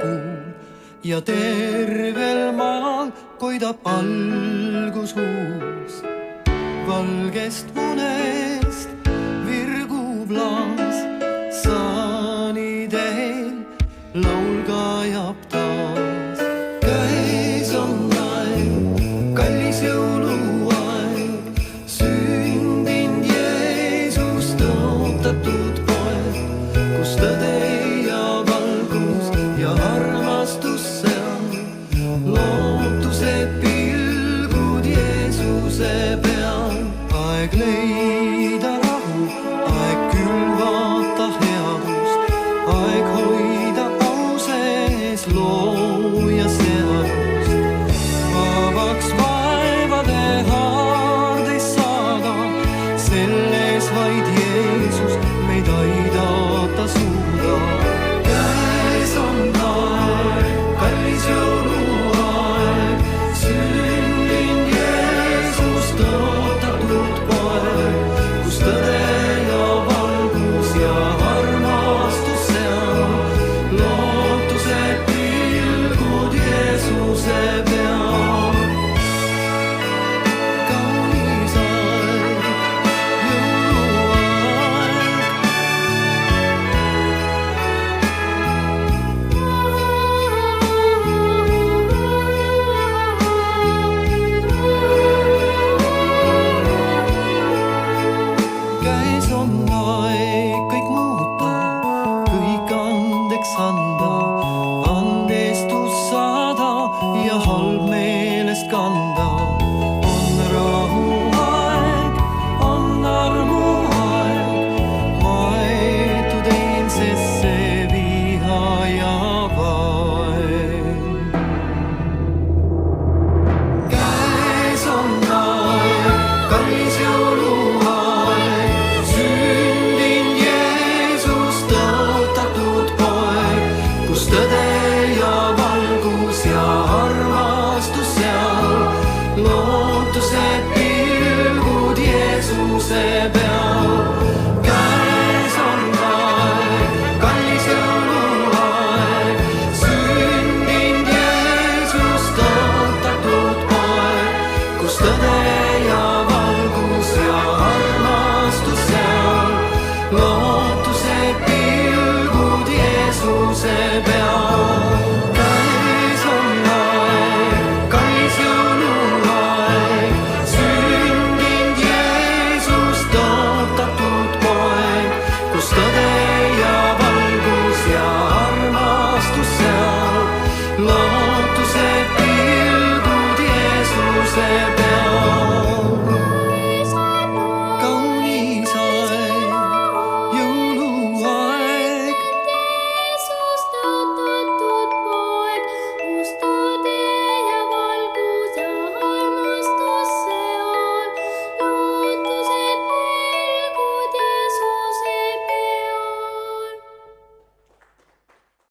kuul ja tervel maal koidab algus uus. Valgest munest virgub laas, saanidel laul kajab taas. Käes on aeg, kallis jõuluaeg, sündinud Jeesust ootatud poeg, kus tõde ja valgus ja armastus seal, lootuse pilgud Jeesuse peal. Aeg leida rahu, aeg külvata headust, aeg hoida au sees looja